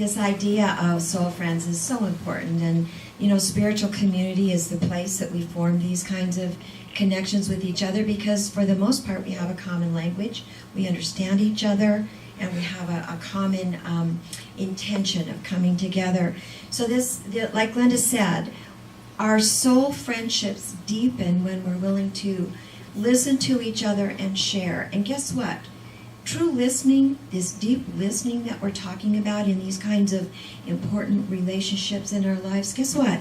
this idea of soul friends is so important, and spiritual community is the place that we form these kinds of connections with each other, because for the most part we have a common language, we understand each other, and we have a common intention of coming together. So like Linda said, our soul friendships deepen when we're willing to listen to each other and share. And guess what? True listening, this deep listening that we're talking about in these kinds of important relationships in our lives, guess what?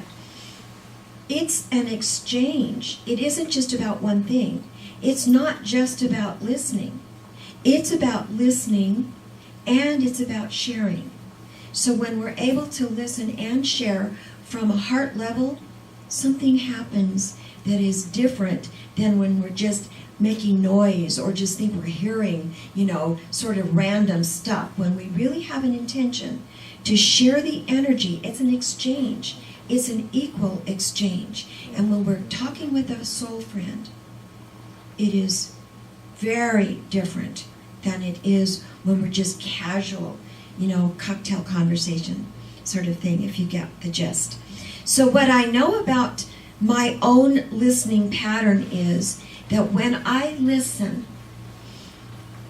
It's an exchange. It isn't just about one thing. It's not just about listening. It's about listening, and it's about sharing. So when we're able to listen and share from a heart level, something happens that is different than when we're just making noise or just think we're hearing, sort of random stuff. When we really have an intention to share the energy, it's an exchange. It's an equal exchange. And when we're talking with a soul friend, it is very different than it is when we're just casual, cocktail conversation sort of thing, if you get the gist. So what I know about my own listening pattern is that when I listen,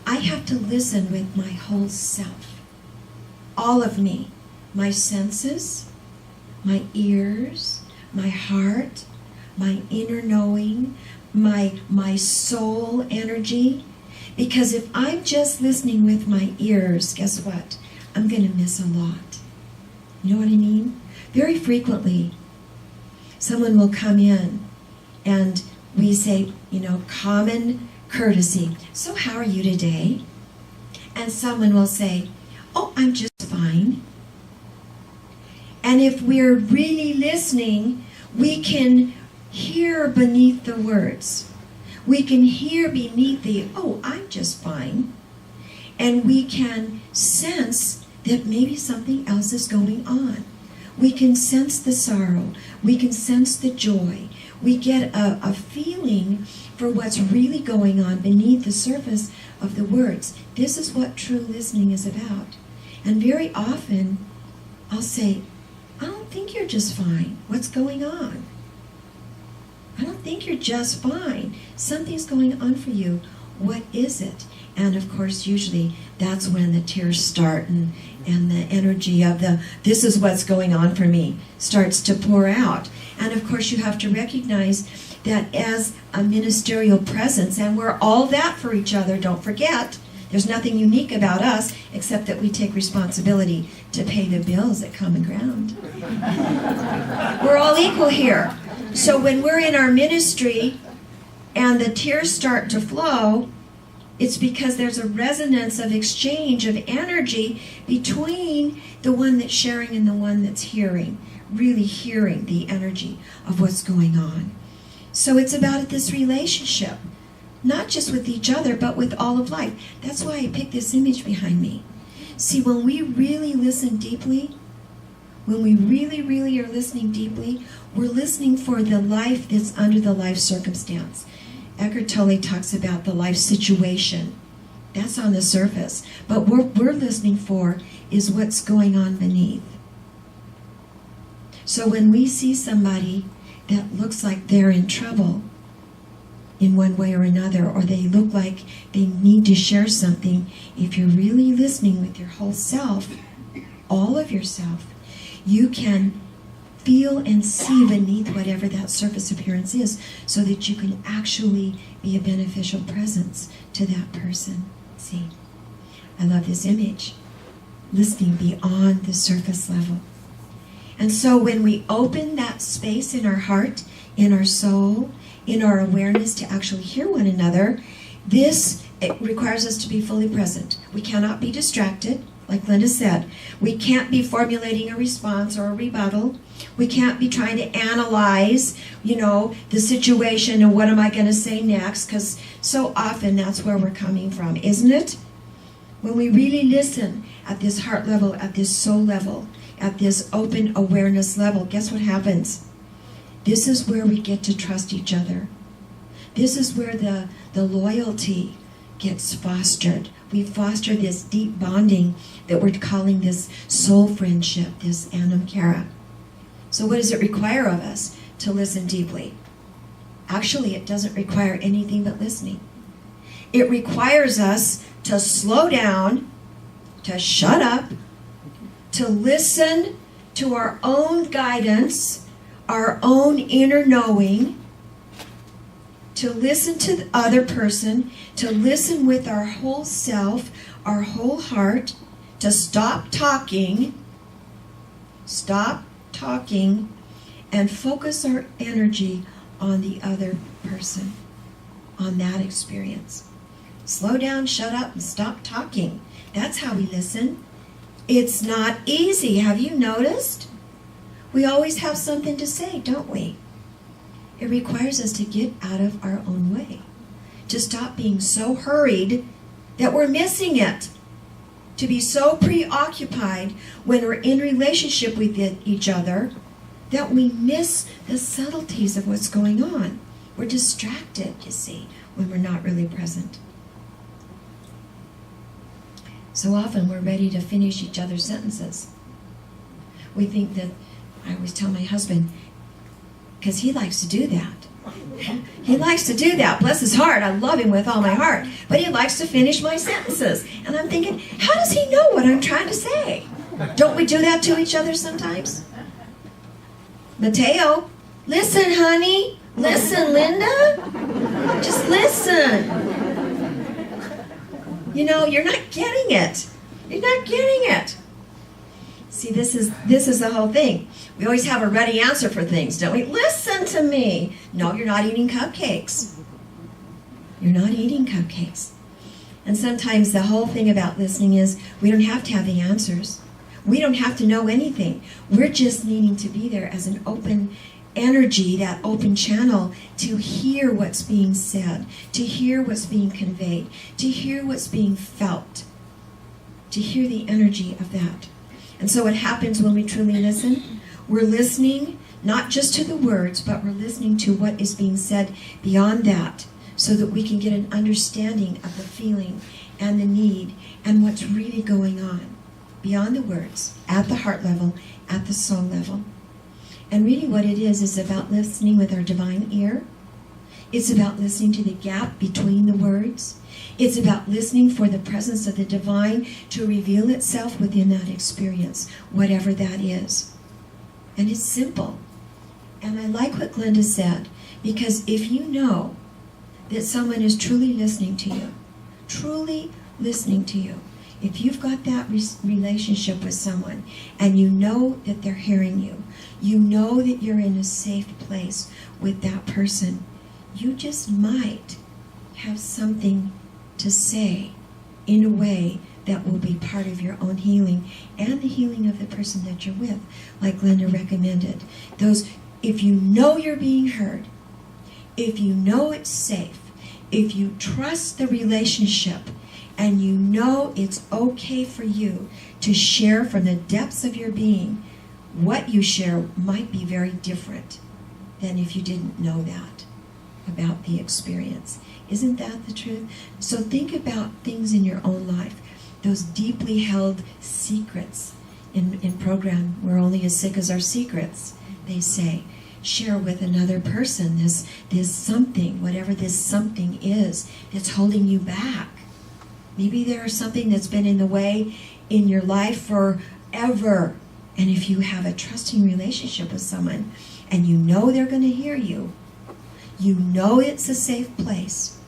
I have to listen with my whole self. All of me. My senses, my ears, my heart, my inner knowing, my soul energy. Because if I'm just listening with my ears, guess what? I'm going to miss a lot. You know what I mean? Very frequently, someone will come in and we say, common courtesy. So how are you today? And someone will say, oh, I'm just fine. And if we're really listening, we can hear beneath the words. We can hear beneath the, oh, I'm just fine. And we can sense that maybe something else is going on. We can sense the sorrow. We can sense the joy. We get a feeling for what's really going on beneath the surface of the words. This is what true listening is about. And very often, I'll say, I don't think you're just fine. What's going on? I don't think you're just fine. Something's going on for you. What is it? And of course, usually that's when the tears start and the energy of this is what's going on for me starts to pour out. And of course, you have to recognize that as a ministerial presence, and we're all that for each other, don't forget. There's nothing unique about us except that we take responsibility to pay the bills at Common Ground. We're all equal here. So when we're in our ministry and the tears start to flow, it's because there's a resonance of exchange of energy between the one that's sharing and the one that's hearing, really hearing the energy of what's going on. So it's about this relationship, not just with each other, but with all of life. That's why I picked this image behind me. See, when we really listen deeply, when we really, really are listening deeply, we're listening for the life that's under the life circumstance. Eckhart Tolle talks about the life situation. That's on the surface. But what we're listening for is what's going on beneath. So when we see somebody that looks like they're in trouble in one way or another, or they look like they need to share something, if you're really listening with your whole self, all of yourself, you can feel and see beneath whatever that surface appearance is, so that you can actually be a beneficial presence to that person. See, I love this image. Listening beyond the surface level. And so when we open that space in our heart, in our soul, in our awareness to actually hear one another, it requires us to be fully present. We cannot be distracted, like Linda said. We can't be formulating a response or a rebuttal. We can't be trying to analyze, the situation and what am I going to say next, because so often that's where we're coming from, isn't it? When we really listen at this heart level, at this soul level, at this open awareness level, guess what happens? This is where we get to trust each other. This is where the loyalty gets fostered. We foster this deep bonding that we're calling this soul friendship, this Anam Cara. So what does it require of us? To listen deeply. Actually, it doesn't require anything but listening. It requires us to slow down, to shut up, to listen to our own guidance, our own inner knowing, to listen to the other person, to listen with our whole self, our whole heart, to stop talking, and focus our energy on the other person, on that experience. Slow down, shut up, and stop talking. That's how we listen. It's not easy. Have you noticed? We always have something to say, don't we? It requires us to get out of our own way, to stop being so hurried that we're missing it, to be so preoccupied when we're in relationship with each other that we miss the subtleties of what's going on. We're distracted, you see, when we're not really present. So often we're ready to finish each other's sentences. We think that, I always tell my husband, because he likes to do that. He likes to do that. Bless his heart. I love him with all my heart. But he likes to finish my sentences. And I'm thinking, how does he know what I'm trying to say? Don't we do that to each other sometimes? Mateo, listen, honey. Listen, Linda. Just listen. You know, you're not getting it. You're not getting it. See, this is the whole thing. We always have a ready answer for things, don't we? Listen to me. No, you're not eating cupcakes. You're not eating cupcakes. And sometimes the whole thing about listening is we don't have to have the answers. We don't have to know anything. We're just needing to be there as an open energy, that open channel, to hear what's being said, to hear what's being conveyed, to hear what's being felt, to hear the energy of that. And so what happens when we truly listen? We're listening not just to the words, but we're listening to what is being said beyond that, so that we can get an understanding of the feeling and the need and what's really going on beyond the words, at the heart level, at the soul level. And really what it is about listening with our divine ear. It's about listening to the gap between the words. It's about listening for the presence of the divine to reveal itself within that experience, whatever that is. And it's simple. And I like what Glenda said, because if you know that someone is truly listening to you, if you've got that relationship with someone and you know that they're hearing you, you know that you're in a safe place with that person, you just might have something to say in a way that will be part of your own healing and the healing of the person that you're with, like Glenda recommended. If you know you're being heard, if you know it's safe, if you trust the relationship, and you know it's okay for you to share from the depths of your being, what you share might be very different than if you didn't know that about the experience. Isn't that the truth? So think about things in your own life, those deeply held secrets. In program, we're only as sick as our secrets, they say. Share with another person this something, whatever this something is that's holding you back. Maybe there's something that's been in the way in your life forever. And if you have a trusting relationship with someone and you know they're going to hear you, you know it's a safe place,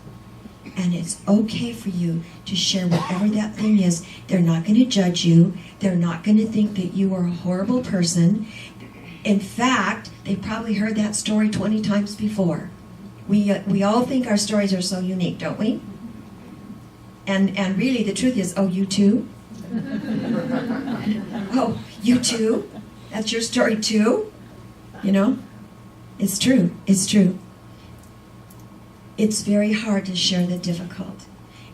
and it's okay for you to share whatever that thing is. They're not going to judge you. They're not going to think that you are a horrible person. In fact, they probably heard that story 20 times before. We all think our stories are so unique, don't we? And really, the truth is, oh, you too? Oh, you too? That's your story too? You know? It's true. It's true. It's very hard to share the difficult.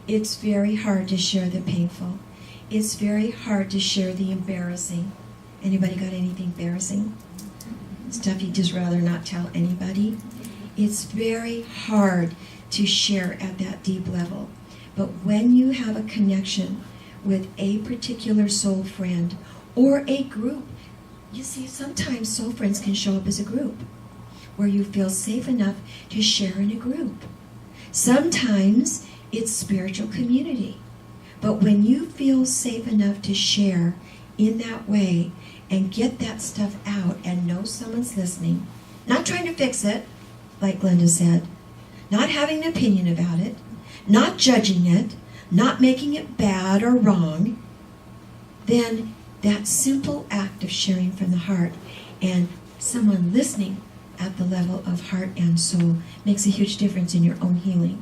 It's very hard to share the painful. It's very hard to share the embarrassing. Anybody got anything embarrassing? Stuff you'd just rather not tell anybody? It's very hard to share at that deep level. But when you have a connection with a particular soul friend or a group, you see, sometimes soul friends can show up as a group where you feel safe enough to share in a group. Sometimes it's spiritual community. But when you feel safe enough to share in that way and get that stuff out and know someone's listening, not trying to fix it, like Glenda said, not having an opinion about it, not judging it, not making it bad or wrong, then that simple act of sharing from the heart and someone listening at the level of heart and soul makes a huge difference in your own healing.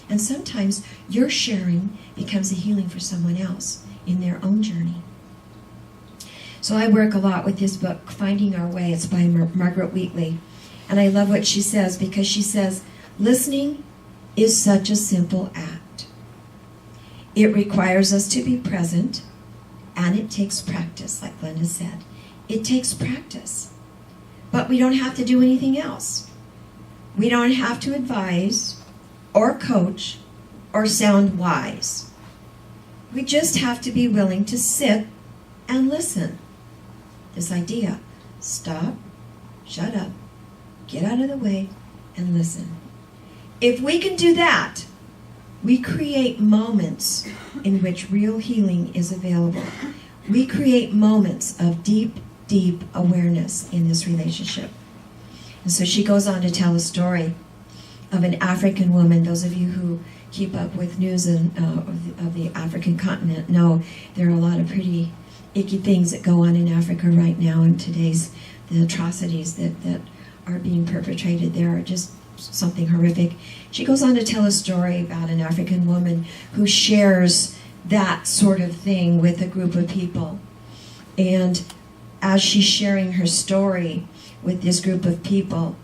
And sometimes your sharing becomes a healing for someone else in their own journey. So I work a lot with this book, Finding Our Way. It's by Margaret Wheatley. And I love what she says, because she says, listening is such a simple act. It requires us to be present, and it takes practice, like Glenda said. It takes practice. But we don't have to do anything else. We don't have to advise or coach or sound wise. We just have to be willing to sit and listen. This idea, stop, shut up, get out of the way, and listen. If we can do that, we create moments in which real healing is available. We create moments of deep, deep awareness in this relationship. And so she goes on to tell a story of an African woman. Those of you who keep up with news of the African continent know there are a lot of pretty icky things that go on in Africa right now, and today's the atrocities that are being perpetrated there are just something horrific. She goes on to tell a story about an African woman who shares that sort of thing with a group of people. And as she's sharing her story with this group of people,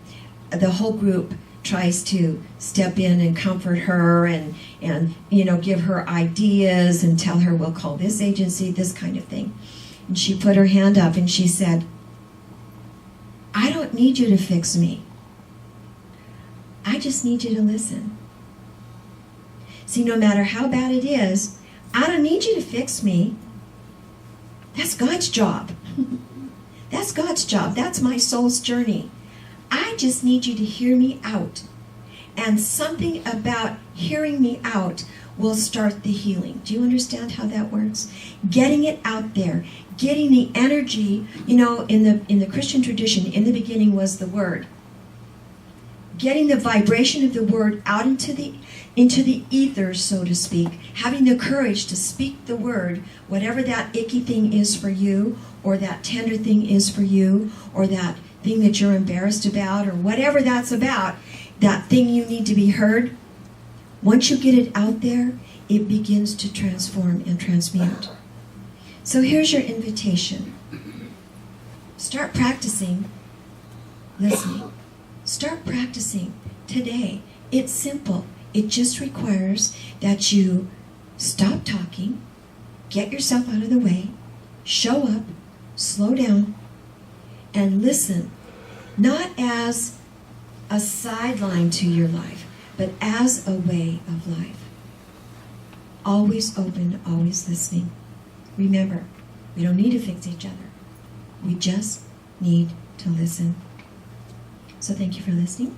the whole group tries to step in and comfort her and give her ideas and tell her, we'll call this agency, this kind of thing. And she put her hand up and she said, I don't need you to fix me. I just need you to listen. See, no matter how bad it is, I don't need you to fix me. That's God's job. That's God's job. That's my soul's journey. I just need you to hear me out. And something about hearing me out will start the healing. Do you understand how that works? Getting it out there. Getting the energy, in the Christian tradition, in the beginning was the Word. Getting the vibration of the Word out into the ether, so to speak. Having the courage to speak the Word, whatever that icky thing is for you, or that tender thing is for you, or that thing that you're embarrassed about, or whatever that's about, that thing you need to be heard. Once you get it out there, it begins to transform and transmute. So here's your invitation. Start practicing listening. Start practicing today. It's simple. It just requires that you stop talking, get yourself out of the way, show up, slow down, and listen, not as a sideline to your life, but as a way of life. Always open, always listening. Remember, we don't need to fix each other. We just need to listen. So thank you for listening.